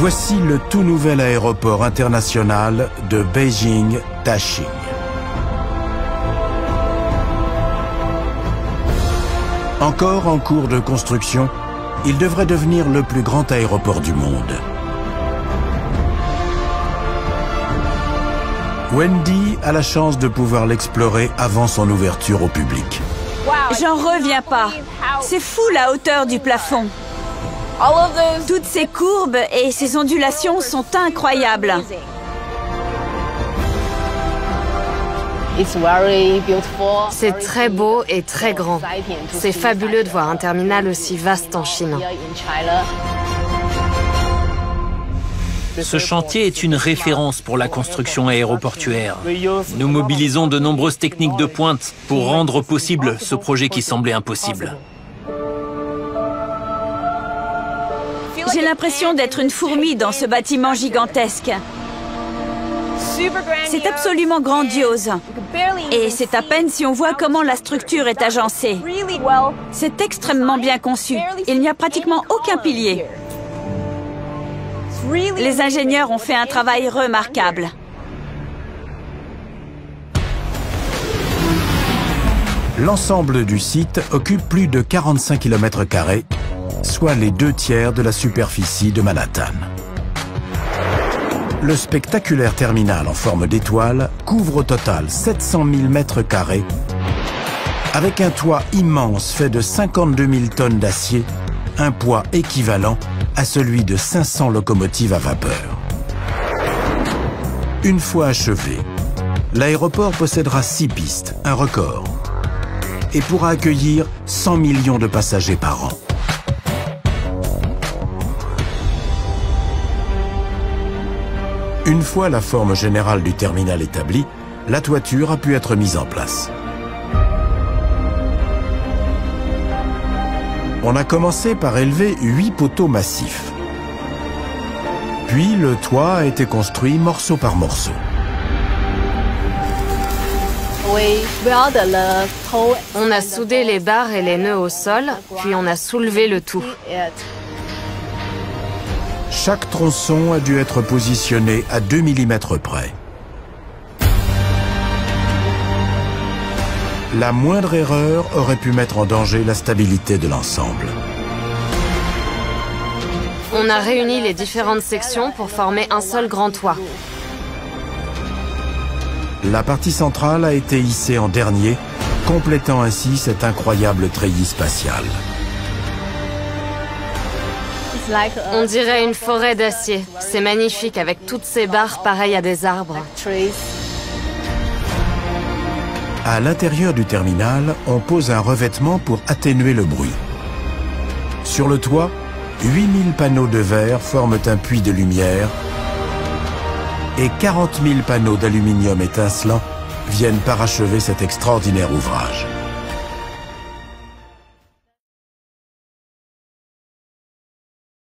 Voici le tout nouvel aéroport international de Beijing-Daxing. Encore en cours de construction, il devrait devenir le plus grand aéroport du monde. Wendy a la chance de pouvoir l'explorer avant son ouverture au public. J'en reviens pas. C'est fou la hauteur du plafond. Toutes ces courbes et ces ondulations sont incroyables. C'est très beau et très grand. C'est fabuleux de voir un terminal aussi vaste en Chine. Ce chantier est une référence pour la construction aéroportuaire. Nous mobilisons de nombreuses techniques de pointe pour rendre possible ce projet qui semblait impossible. J'ai l'impression d'être une fourmi dans ce bâtiment gigantesque. C'est absolument grandiose. Et c'est à peine si on voit comment la structure est agencée. C'est extrêmement bien conçu. Il n'y a pratiquement aucun pilier. Les ingénieurs ont fait un travail remarquable. L'ensemble du site occupe plus de 45 km², soit les 2/3 de la superficie de Manhattan. Le spectaculaire terminal en forme d'étoile couvre au total 700 000 m², avec un toit immense fait de 52 000 tonnes d'acier, un poids équivalent à celui de 500 locomotives à vapeur. Une fois achevé, l'aéroport possédera 6 pistes, un record, et pourra accueillir 100 millions de passagers par an. Une fois la forme générale du terminal établie, la toiture a pu être mise en place. On a commencé par élever 8 poteaux massifs. Puis le toit a été construit morceau par morceau. On a soudé les barres et les nœuds au sol, puis on a soulevé le tout. Chaque tronçon a dû être positionné à 2 mm près. La moindre erreur aurait pu mettre en danger la stabilité de l'ensemble. On a réuni les différentes sections pour former un seul grand toit. La partie centrale a été hissée en dernier, complétant ainsi cet incroyable treillis spatial. On dirait une forêt d'acier. C'est magnifique avec toutes ces barres pareilles à des arbres. À l'intérieur du terminal, on pose un revêtement pour atténuer le bruit. Sur le toit, 8000 panneaux de verre forment un puits de lumière et 40 000 panneaux d'aluminium étincelant viennent parachever cet extraordinaire ouvrage.